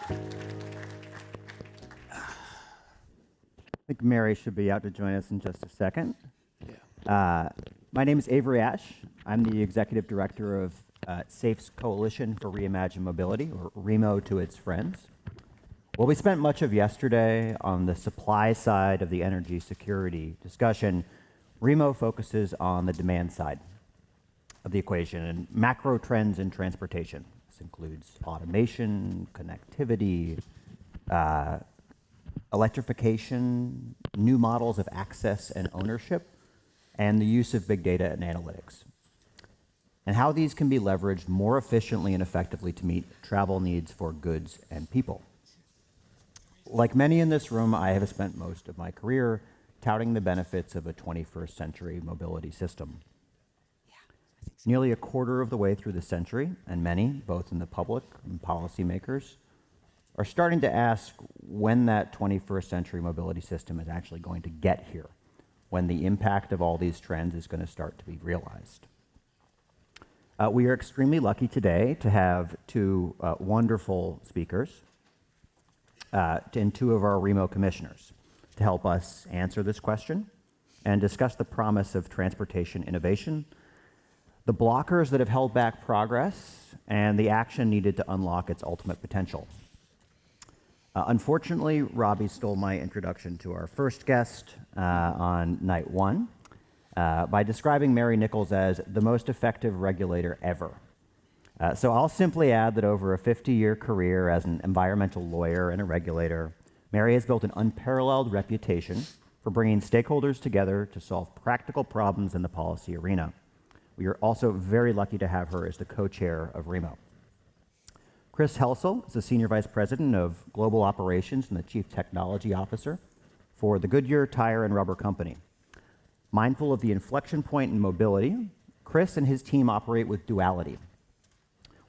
I think Mary should be out to join us in just a second. Yeah. My name is Avery Ash. I'm the executive director of SAFE's Coalition for Reimagined Mobility, or REMO to its friends. Well, we spent much of yesterday on the supply side of the energy security discussion. REMO focuses on the demand side of the equation and macro trends in transportation. This includes automation, connectivity, electrification, new models of access and ownership, and the use of big data and analytics, and how these can be leveraged more efficiently and effectively to meet travel needs for goods and people. Like many in this room, I have spent most of my career touting the benefits of a 21st century mobility system. Nearly a quarter of the way through the century, and many, both in the public and policymakers, are starting to ask when that 21st century mobility system is actually going to get here, when the impact of all these trends is going to start to be realized. We are extremely lucky today to have two wonderful speakers and two of our REMO commissioners to help us answer this question and discuss the promise of transportation innovation, the blockers that have held back progress, and the action needed to unlock its ultimate potential. Unfortunately, Robbie stole my introduction to our first guest on night one by describing Mary Nichols as the most effective regulator ever. So I'll simply add that over a 50-year career as an environmental lawyer and a regulator, Mary has built an unparalleled reputation for bringing stakeholders together to solve practical problems in the policy arena. We are also very lucky to have her as the co-chair of REMO. Chris Helsel is the Senior Vice President of Global Operations and the Chief Technology Officer for the Goodyear Tire and Rubber Company. Mindful of the inflection point in mobility, Chris and his team operate with duality,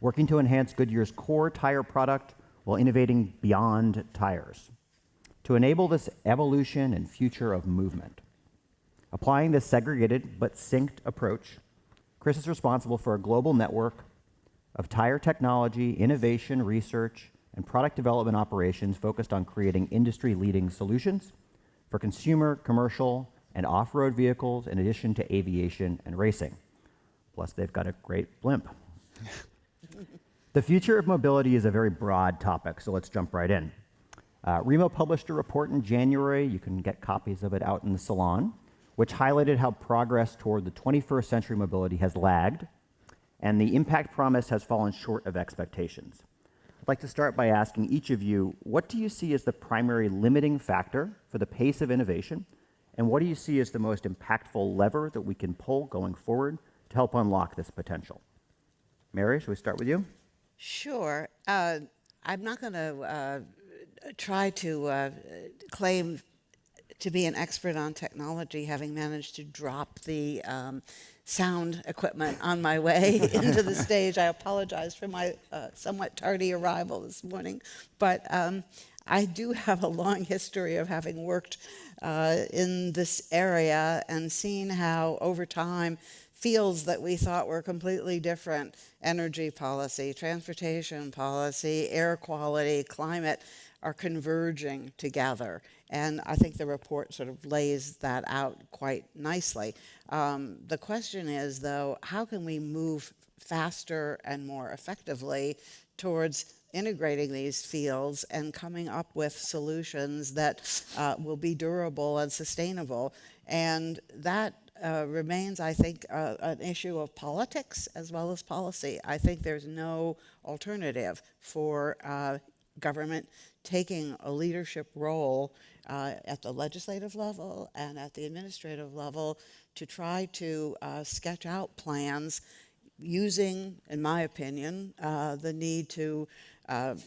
working to enhance Goodyear's core tire product while innovating beyond tires to enable this evolution and future of movement. Applying this segregated but synced approach, Chris is responsible for a global network of tire technology, innovation, research, and product development operations focused on creating industry-leading solutions for consumer, commercial, and off-road vehicles, in addition to aviation and racing. Plus, they've got a great blimp. The future of mobility is a very broad topic, so let's jump right in. REMO published a report in January, you can get copies of it out in the salon, which highlighted how progress toward the 21st century mobility has lagged, and the impact promise has fallen short of expectations. I'd like to start by asking each of you, what do you see as the primary limiting factor for the pace of innovation, and what do you see as the most impactful lever that we can pull going forward to help unlock this potential? Mary, should we start with you? Sure. I'm not going to try to claim to be an expert on technology, having managed to drop the sound equipment on my way into the stage. I apologize for my somewhat tardy arrival this morning, but I do have a long history of having worked in this area and seen how over time fields that we thought were completely different, energy policy, transportation policy, air quality, climate, are converging together. And I think the report sort of lays that out quite nicely. The question is, though, how can we move faster and more effectively towards integrating these fields and coming up with solutions that will be durable and sustainable? And that remains, I think, an issue of politics as well as policy. I think there's no alternative for government taking a leadership role at the legislative level and at the administrative level to try to sketch out plans using, in my opinion, the need to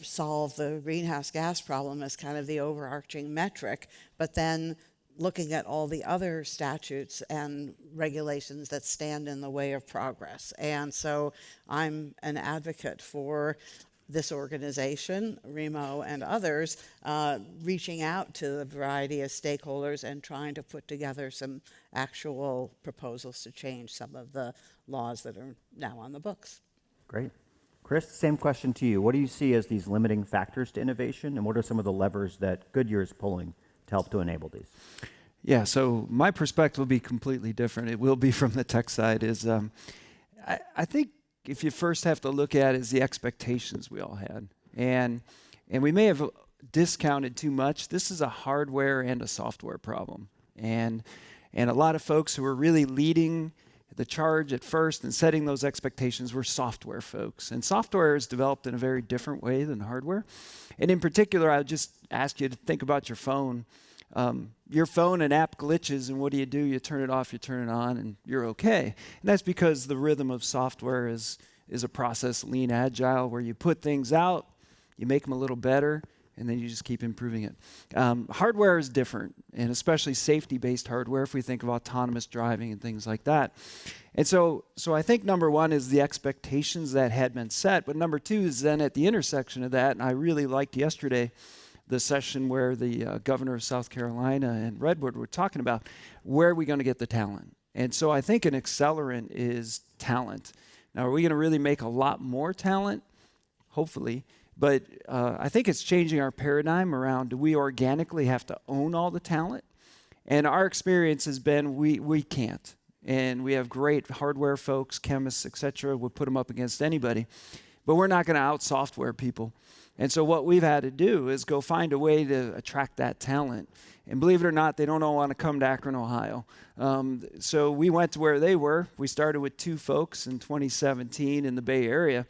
solve the greenhouse gas problem as kind of the overarching metric, but then looking at all the other statutes and regulations that stand in the way of progress. And so I'm an advocate for this organization, REMO and others, reaching out to a variety of stakeholders and trying to put together some actual proposals to change some of the laws that are now on the books. Great. Chris, same question to you. What do you see as these limiting factors to innovation, and what are some of the levers that Goodyear is pulling to help to enable these? Yeah, so my perspective will be completely different. It will be from the tech side. I think if you first have to look at is the expectations we all had. And we may have discounted too much. This is a hardware and a software problem. And a lot of folks who were really leading the charge at first and setting those expectations were software folks. And software is developed in a very different way than hardware. And in particular, I would just ask you to think about your phone. Your phone and app glitches, and what do? You turn it off, you turn it on, and you're okay. And that's because the rhythm of software is a process, lean, agile, where you put things out, you make them a little better, and then you just keep improving it. Hardware is different, and especially safety-based hardware, if we think of autonomous driving and things like that. And so I think number one is the expectations that had been set, but number two is then at the intersection of that, and I really liked yesterday the session where the governor of South Carolina and Redwood were talking about where are we going to get the talent. And so I think an accelerant is talent. Now, are we going to really make a lot more talent? Hopefully. But I think it's changing our paradigm around, do we organically have to own all the talent? And our experience has been we can't. And we have great hardware folks, chemists, et cetera. We'll put them up against anybody. But we're not going to out-software people. And so what we've had to do is go find a way to attract that talent. And believe it or not, they don't all want to come to Akron, Ohio. So we went to where they were. We started with 2 folks in 2017 in the Bay Area.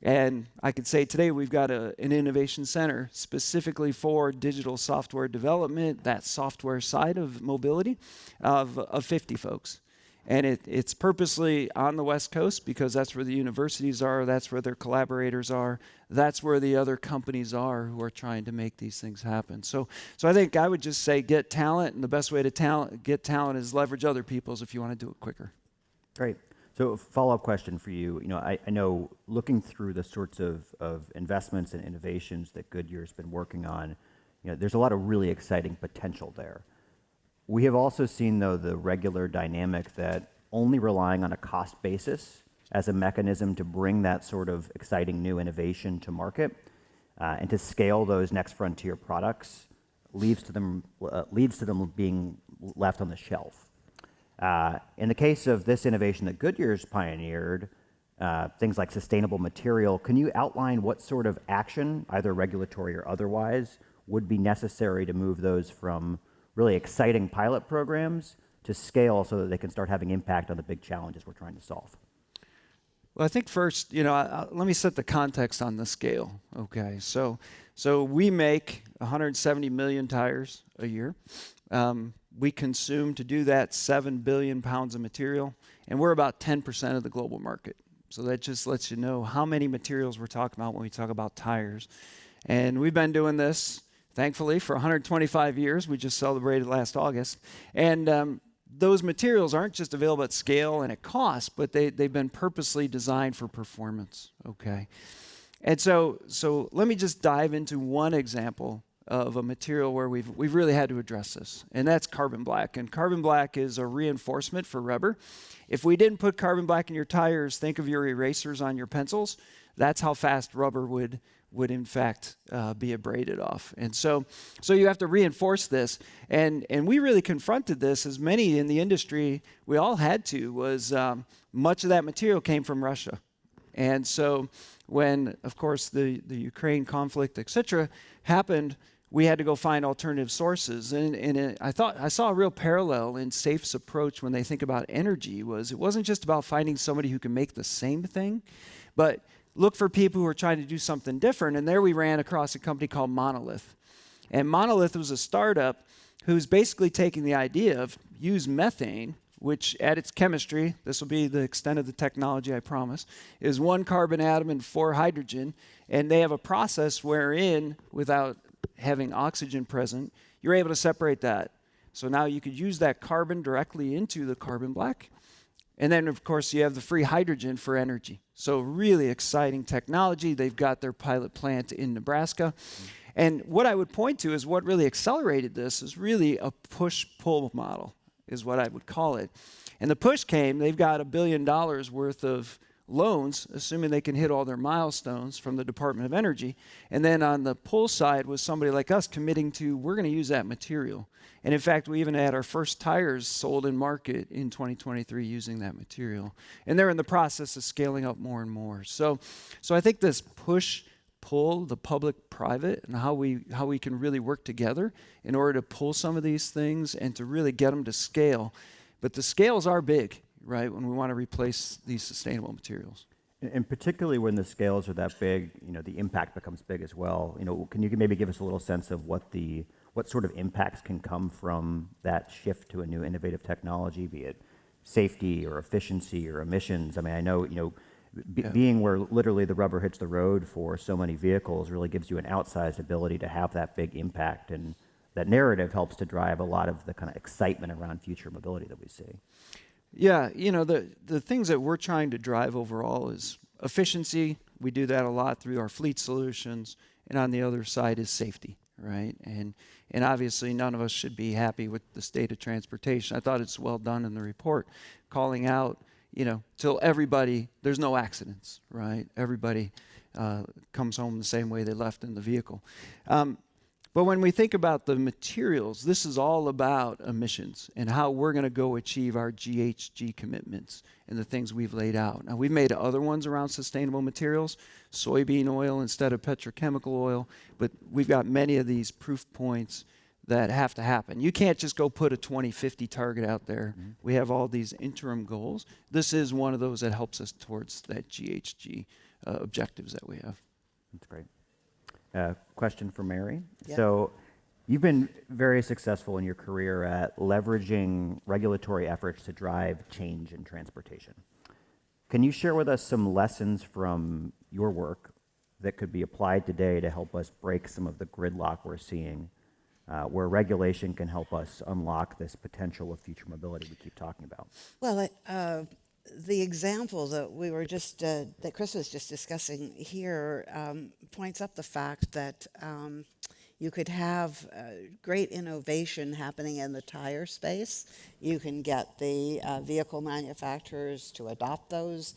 And I could say today we've got an innovation center specifically for digital software development, that software side of mobility, of 50 folks. And it's purposely on the West Coast because that's where the universities are, that's where their collaborators are, that's where the other companies are who are trying to make these things happen. So I think I would just say get talent, and the best way to get talent is leverage other people's if you want to do it quicker. Great. So a follow-up question for you. I know looking through the sorts of investments and innovations that Goodyear's been working on, there's a lot of really exciting potential there. We have also seen, though, the regular dynamic that only relying on a cost basis as a mechanism to bring that sort of exciting new innovation to market and to scale those next frontier products leads to them being left on the shelf. In the case of this innovation that Goodyear's pioneered, things like sustainable material, can you outline what sort of action, either regulatory or otherwise, would be necessary to move those from really exciting pilot programs to scale so that they can start having impact on the big challenges we're trying to solve? Well, I think first, let me set the context on the scale. Okay, so we make 170 million tires a year. We consume, to do that, 7 billion pounds of material, and we're about 10% of the global market. So that just lets you know how many materials we're talking about when we talk about tires. And we've been doing this, thankfully, for 125 years. We just celebrated last August. And those materials aren't just available at scale and at cost, but they've been purposely designed for performance, okay? And so let me just dive into one example of a material where we've really had to address this, and that's carbon black. And carbon black is a reinforcement for rubber. If we didn't put carbon black in your tires, think of your erasers on your pencils. That's how fast rubber would in fact be abraded off. And so you have to reinforce this. And we really confronted this, as many in the industry, we all had to, was much of that material came from Russia. And so when, of course, the Ukraine conflict, et cetera, happened, we had to go find alternative sources. And I saw a real parallel in SAFE's approach when they think about energy. It wasn't just about finding somebody who can make the same thing, but look for people who are trying to do something different. And there we ran across a company called Monolith. And Monolith was a startup who's basically taking the idea of use methane, which at its chemistry, this will be the extent of the technology, I promise, is 1 carbon atom and 4 hydrogen. And they have a process wherein, without having oxygen present, you're able to separate that. So now you could use that carbon directly into the carbon black. And then, of course, you have the free hydrogen for energy. So really exciting technology. They've got their pilot plant in Nebraska. And what I would point to is what really accelerated this is really a push-pull model, is what I would call it. And the push came, they've got $1 billion worth of loans, assuming they can hit all their milestones from the Department of Energy. And then on the pull side was somebody like us committing to, we're going to use that material. And in fact, we even had our first tires sold in market in 2023 using that material. And they're in the process of scaling up more and more. So I think this push-pull, the public-private, and how we can really work together in order to pull some of these things and to really get them to scale. But the scales are big, right, when we want to replace these sustainable materials. And particularly when the scales are that big, the impact becomes big as well. Can you maybe give us a little sense of what sort of impacts can come from that shift to a new innovative technology, be it safety or efficiency or emissions? I mean, I know, being where literally the rubber hits the road for so many vehicles really gives you an outsized ability to have that big impact, and that narrative helps to drive a lot of the kind of excitement around future mobility that we see. Yeah, the things that we're trying to drive overall is efficiency. We do that a lot through our fleet solutions, and on the other side is safety, right? And obviously none of us should be happy with the state of transportation. I thought it's well done in the report, calling out, till everybody, there's no accidents, right? Everybody comes home the same way they left in the vehicle. But when we think about the materials, this is all about emissions and how we're going to go achieve our GHG commitments and the things we've laid out. Now, we've made other ones around sustainable materials, soybean oil instead of petrochemical oil, but we've got many of these proof points that have to happen. You can't just go put a 2050 target out there. Mm-hmm. We have all these interim goals. This is one of those that helps us towards that GHG objectives that we have. That's great. Question for Mary. Yeah. So you've been very successful in your career at leveraging regulatory efforts to drive change in transportation. Can you share with us some lessons from your work that could be applied today to help us break some of the gridlock we're seeing, where regulation can help us unlock this potential of future mobility we keep talking about? Well, the example that we were just that Chris was just discussing here points up the fact that you could have great innovation happening in the tire space. You can get the vehicle manufacturers to adopt those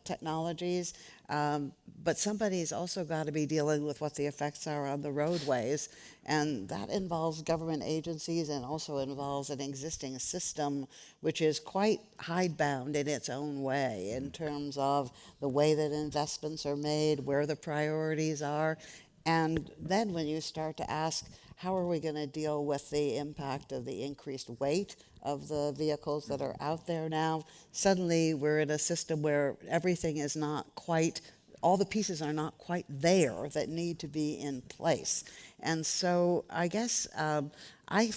technologies, but somebody's also got to be dealing with what the effects are on the roadways, and that involves government agencies and also involves an existing system which is quite hidebound in its own way in terms of the way that investments are made, where the priorities are. And then when you start to ask, how are we going to deal with the impact of the increased weight of the vehicles that are out there now, suddenly we're in a system where everything is not quite, all the pieces are not quite there that need to be in place. And so I guess I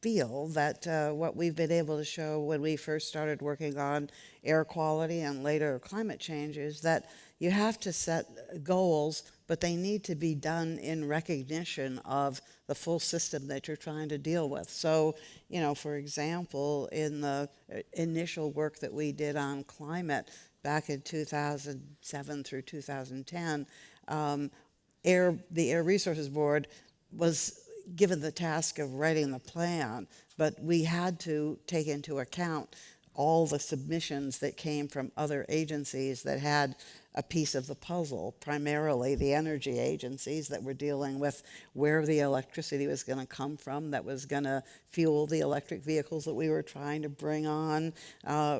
feel that what we've been able to show when we first started working on air quality and later climate change is that you have to set goals, but they need to be done in recognition of the full system that you're trying to deal with. So, for example, in the initial work that we did on climate back in 2007 through 2010, the Air Resources Board was given the task of writing the plan, but we had to take into account all the submissions that came from other agencies that had a piece of the puzzle, primarily the energy agencies that were dealing with where the electricity was going to come from that was going to fuel the electric vehicles that we were trying to bring on,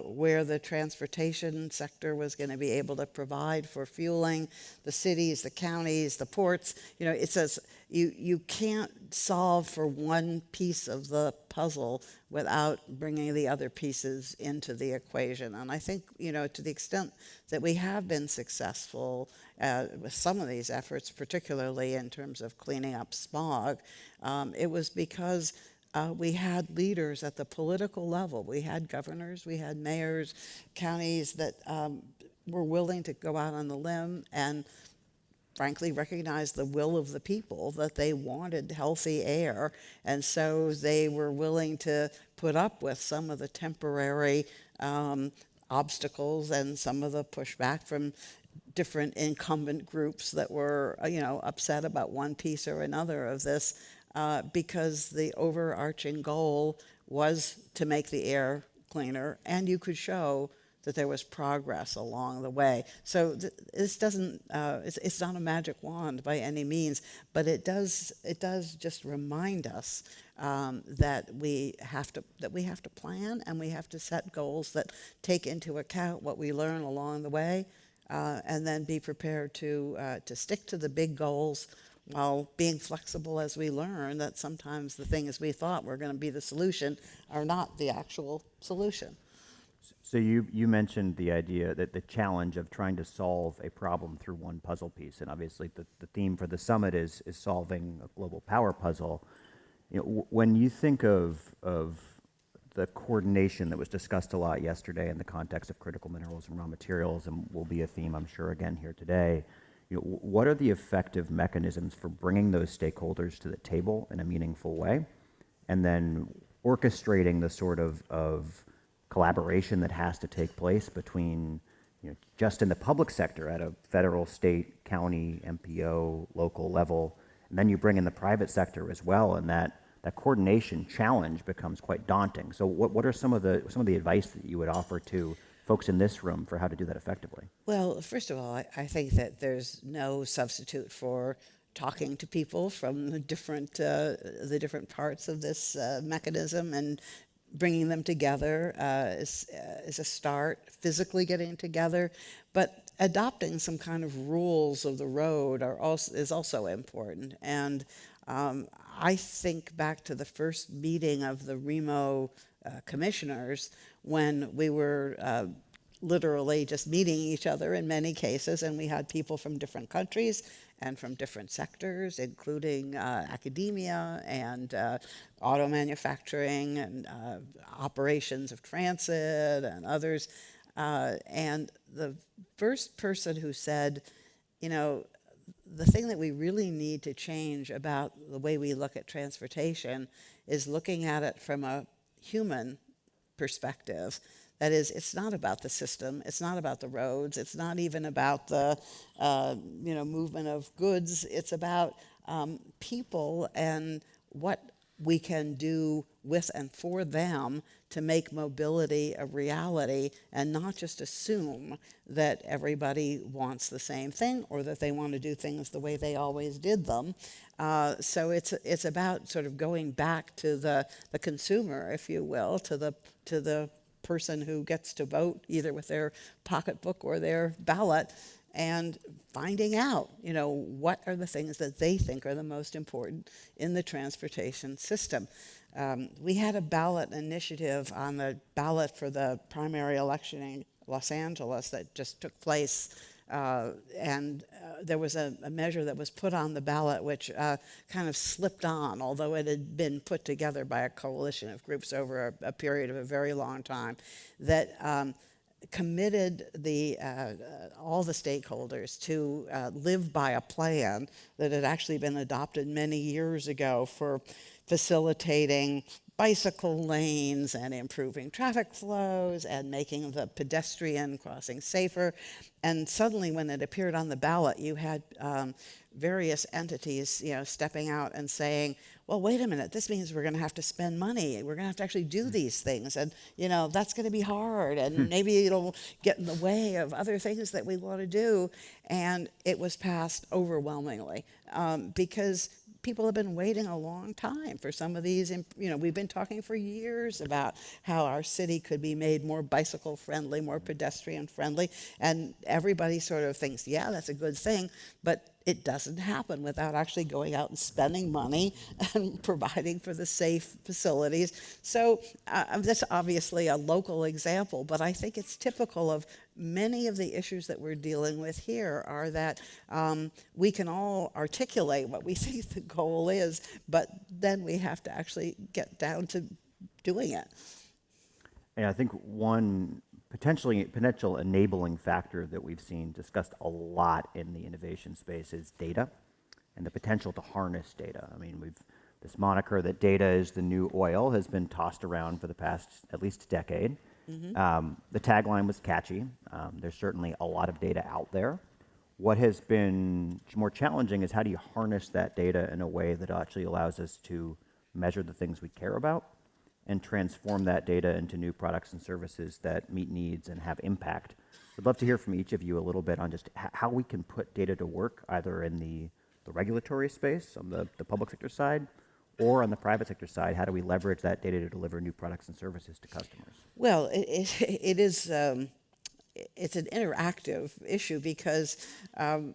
where the transportation sector was going to be able to provide for fueling, the cities, the counties, the ports. It says you can't solve for one piece of the puzzle without bringing the other pieces into the equation. And I think, to the extent that we have been successful with some of these efforts, particularly in terms of cleaning up smog, it was because we had leaders at the political level. We had governors, we had mayors, counties that were willing to go out on the limb and frankly recognize the will of the people, that they wanted healthy air, and so they were willing to put up with some of the temporary obstacles and some of the pushback from different incumbent groups that were upset about one piece or another of this, because the overarching goal was to make the air cleaner, and you could show that there was progress along the way. So this doesn't, it's not a magic wand by any means, but it does just remind us that we have to plan, and we have to set goals that take into account what we learn along the way, and then be prepared to stick to the big goals while being flexible as we learn that sometimes the things we thought were going to be the solution are not the actual solution. So you mentioned the idea that the challenge of trying to solve a problem through one puzzle piece, and obviously the theme for the summit is solving a global power puzzle. You know, when you think of the coordination that was discussed a lot yesterday in the context of critical minerals and raw materials, and will be a theme, I'm sure, again here today, you know, what are the effective mechanisms for bringing those stakeholders to the table in a meaningful way, and then orchestrating the sort of collaboration that has to take place between, you know, just in the public sector at a federal, state, county, MPO, local level, and then you bring in the private sector as well, and that coordination challenge becomes quite daunting. So what are some of the advice that you would offer to folks in this room for how to do that effectively? Well, first of all, I think that there's no substitute for talking to people from the different parts of this mechanism, and bringing them together is a start, physically getting together, but adopting some kind of rules of the road is also important. And I think back to the first meeting of the REMO commissioners, when we were literally just meeting each other in many cases, and we had people from different countries and from different sectors, including academia and auto manufacturing and operations of transit and others. And the first person who said, you know, the thing that we really need to change about the way we look at transportation is looking at it from a human perspective. That is, it's not about the system, it's not about the roads, it's not even about the movement of goods. It's about people and what we can do with and for them to make mobility a reality, and not just assume that everybody wants the same thing or that they want to do things the way they always did them. So it's about sort of going back to the consumer, if you will, to the person who gets to vote either with their pocketbook or their ballot, and finding out, you know, what are the things that they think are the most important in the transportation system. We had a ballot initiative on the ballot for the primary election in Los Angeles that just took place, and there was a measure that was put on the ballot which kind of slipped on, although it had been put together by a coalition of groups over a period of a very long time, that committed all the stakeholders to live by a plan that had actually been adopted many years ago for facilitating bicycle lanes and improving traffic flows and making the pedestrian crossing safer. And suddenly, when it appeared on the ballot, you had various entities, you know, stepping out and saying, well, wait a minute, this means we're going to have to spend money. We're going to have to actually do these things. And, you know, that's going to be hard. And maybe it'll get in the way of other things that we want to do. And it was passed overwhelmingly because people have been waiting a long time for some of these. You know, we've been talking for years about how our city could be made more bicycle friendly, more pedestrian friendly. And everybody sort of thinks, yeah, that's a good thing. But it doesn't happen without actually going out and spending money and providing for the safe facilities. So that's obviously a local example, but I think it's typical of many of the issues that we're dealing with here, are that we can all articulate what we think the goal is, but then we have to actually get down to doing it. And I think one potential enabling factor that we've seen discussed a lot in the innovation space is data and the potential to harness data. I mean, this moniker that data is the new oil has been tossed around for the past at least decade. Mm-hmm. The tagline was catchy. There's certainly a lot of data out there. What has been more challenging is how do you harness that data in a way that actually allows us to measure the things we care about and transform that data into new products and services that meet needs and have impact. I'd love to hear from each of you a little bit on just how we can put data to work, either in the regulatory space on the public sector side, or on the private sector side. How do we leverage that data to deliver new products and services to customers? Well, it is. It's an interactive issue because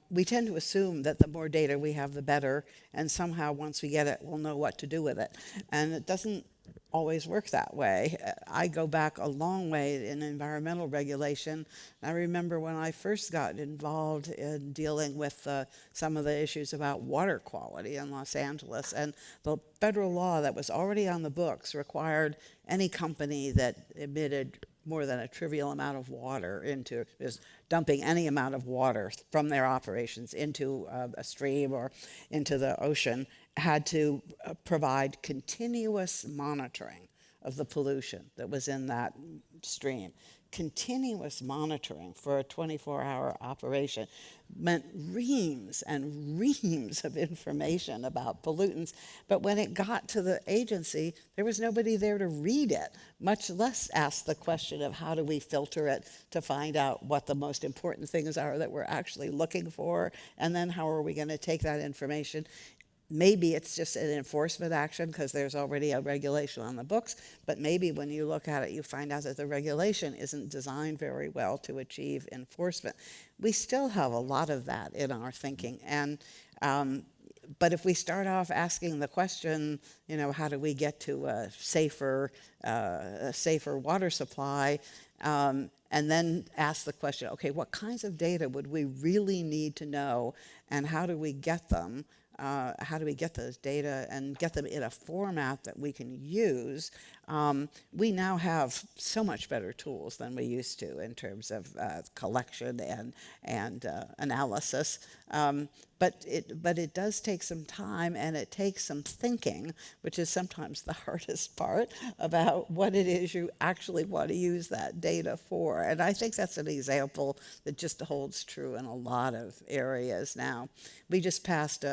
we tend to assume that the more data we have, the better, and somehow once we get it, we'll know what to do with it. And it doesn't always work that way. I go back a long way in environmental regulation. I remember when I first got involved in dealing with some of the issues about water quality in Los Angeles, and the federal law that was already on the books required any company that emitted more than a trivial amount of water into, is dumping any amount of water from their operations into a stream or into the ocean, had to provide continuous monitoring of the pollution that was in that stream. Continuous monitoring for a 24-hour operation meant reams and reams of information about pollutants. But when it got to the agency, there was nobody there to read it, much less ask the question of how do we filter it to find out what the most important things are that we're actually looking for, and then how are we going to take that information. Maybe it's just an enforcement action because there's already a regulation on the books, but maybe when you look at it, you find out that the regulation isn't designed very well to achieve enforcement. We still have a lot of that in our thinking, and but if we start off asking the question, how do we get to a safer water supply, and then ask the question, okay, what kinds of data would we really need to know, and how do we get them? How do we get those data and get them in a format that we can use? We now have so much better tools than we used to in terms of collection and analysis. But it does take some time, and it takes some thinking, which is sometimes the hardest part, about what it is you actually want to use that data for. And I think that's an example that just holds true in a lot of areas now. We just passed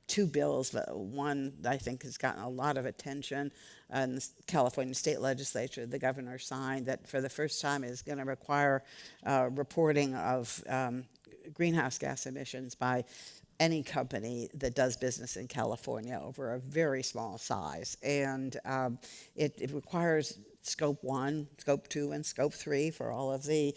two bills, but one I think has gotten a lot of attention in the California state legislature. The governor signed that for the first time is going to require reporting of greenhouse gas emissions by any company that does business in California over a very small size. And it requires Scope 1, Scope 2, and Scope 3 for all of the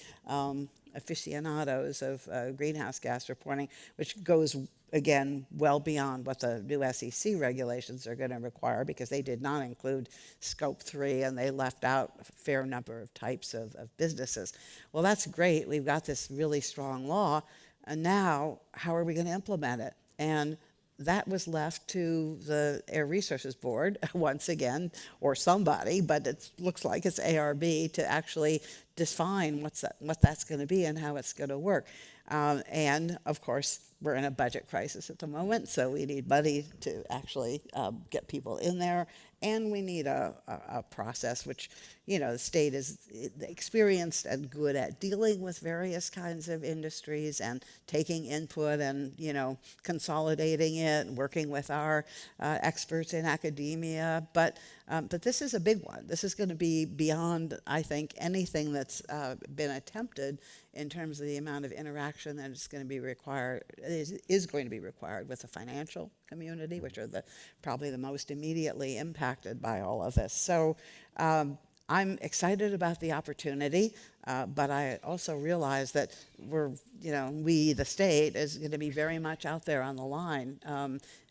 aficionados of greenhouse gas reporting, which goes, again, well beyond what the new SEC regulations are going to require, because they did not include Scope 3, and they left out a fair number of types of businesses. Well, that's great. We've got this really strong law, and now how are we going to implement it? And that was left to the Air Resources Board, once again, or somebody, but it looks like it's ARB, to actually define what that's going to be and how it's going to work. And, of course, we're in a budget crisis at the moment, so we need money to actually get people in there, and we need a process which, the state is experienced and good at dealing with various kinds of industries and taking input and, consolidating it and working with our experts in academia. But this is a big one. This is going to be beyond, I think, anything that's been attempted in terms of the amount of interaction that is going to be required with the financial community, which are probably the most immediately impacted by all of this. So I'm excited about the opportunity, but I also realize that we, the state, is going to be very much out there on the line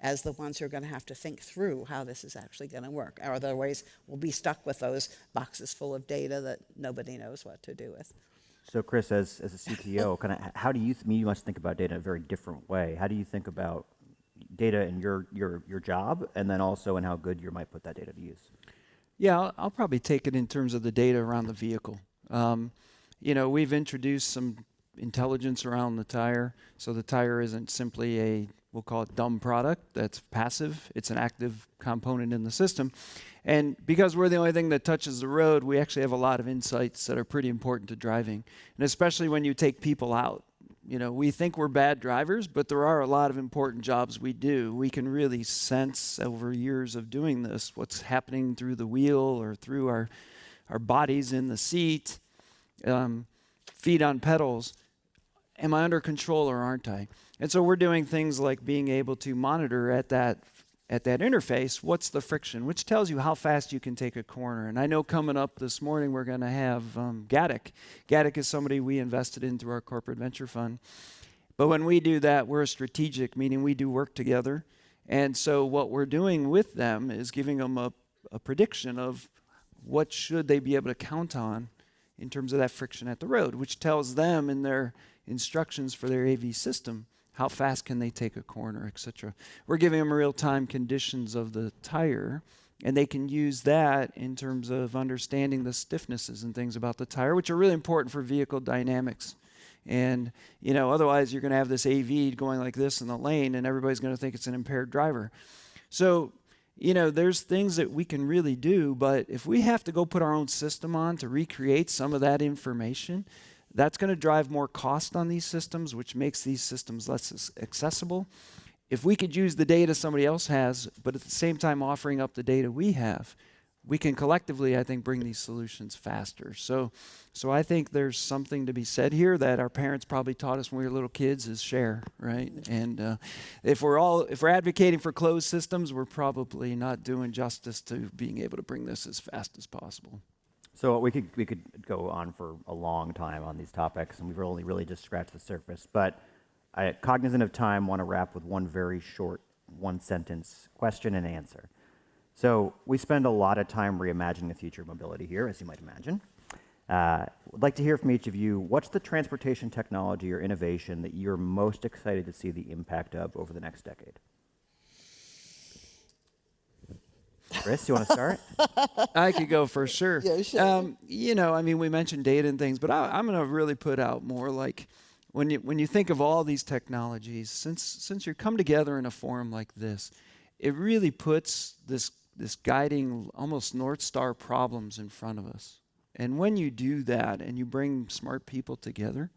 as the ones who are going to have to think through how this is actually going to work. Otherwise, we'll be stuck with those boxes full of data that nobody knows what to do with. So, Chris, as a CTO, how do you? You must think about data in a very different way. How do you think about data in your job, and then also in how Goodyear might put that data to use? Yeah, I'll probably take it in terms of the data around the vehicle. We've introduced some intelligence around the tire, so the tire isn't simply we'll call it dumb product that's passive. It's an active component in the system. And because we're the only thing that touches the road, we actually have a lot of insights that are pretty important to driving. And especially when you take people out, we think we're bad drivers, but there are a lot of important jobs we do. We can really sense over years of doing this what's happening through the wheel or through our bodies in the seat, feet on pedals. Am I under control or aren't I? And so we're doing things like being able to monitor at that interface, what's the friction, which tells you how fast you can take a corner. And I know coming up this morning we're going to have Gaddick. Gaddick is somebody we invested in through our corporate venture fund. But when we do that, we're a strategic, meaning we do work together. And so what we're doing with them is giving them a prediction of what should they be able to count on in terms of that friction at the road, which tells them in their instructions for their AV system how fast can they take a corner, etc. We're giving them real-time conditions of the tire, and they can use that in terms of understanding the stiffnesses and things about the tire, which are really important for vehicle dynamics. And, otherwise you're going to have this AV going like this in the lane, and everybody's going to think it's an impaired driver. So, there's things that we can really do, but if we have to go put our own system on to recreate some of that information, that's going to drive more cost on these systems, which makes these systems less accessible. If we could use the data somebody else has, but at the same time offering up the data we have, we can collectively, I think, bring these solutions faster. So I think there's something to be said here that our parents probably taught us when we were little kids is share, right? And if we're advocating for closed systems, we're probably not doing justice to being able to bring this as fast as possible. So we could go on for a long time on these topics, and we've only really just scratched the surface. But cognizant of time, want to wrap with one very short, one-sentence question and answer. So we spend a lot of time reimagining the future of mobility here, as you might imagine. I'd like to hear from each of you, what's the transportation technology or innovation that you're most excited to see the impact of over the next decade? Chris, you want to start? I could go for sure. Yeah, sure. We mentioned data and things, but I'm going to really put out more like when you think of all these technologies, since you come together in a forum like this, it really puts this guiding, almost North Star problems in front of us. And when you do that and you bring smart people together,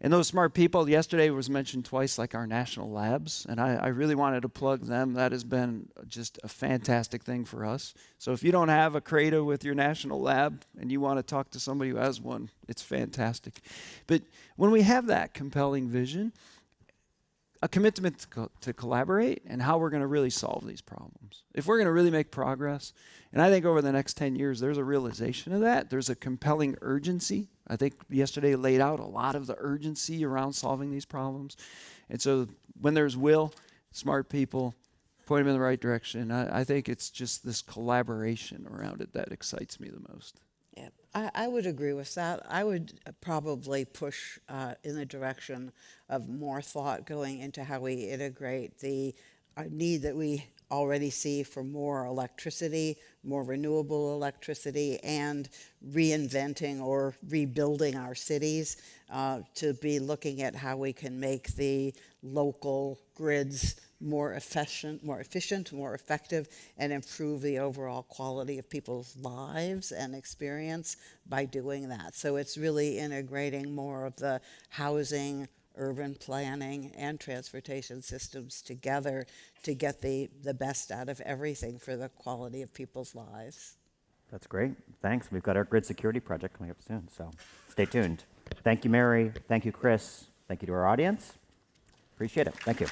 and those smart people, yesterday was mentioned twice, like our national labs, and I really wanted to plug them. That has been just a fantastic thing for us. So if you don't have a CRADA with your national lab and you want to talk to somebody who has one, it's fantastic. But when we have that compelling vision, a commitment to collaborate and how we're going to really solve these problems. If we're going to really make progress, and I think over the next 10 years, there's a realization of that. There's a compelling urgency. I think yesterday laid out a lot of the urgency around solving these problems. And so when there's will, smart people, point them in the right direction, I think it's just this collaboration around it that excites me the most. Yeah, I would agree with that. I would probably push in the direction of more thought going into how we integrate the need that we already see for more electricity, more renewable electricity, and reinventing or rebuilding our cities to be looking at how we can make the local grids more efficient, more effective, and improve the overall quality of people's lives and experience by doing that. So it's really integrating more of the housing, urban planning, and transportation systems together to get the best out of everything for the quality of people's lives. That's great. Thanks. We've got our grid security project coming up soon, so stay tuned. Thank you, Mary. Thank you, Chris. Thank you to our audience. Appreciate it. Thank you.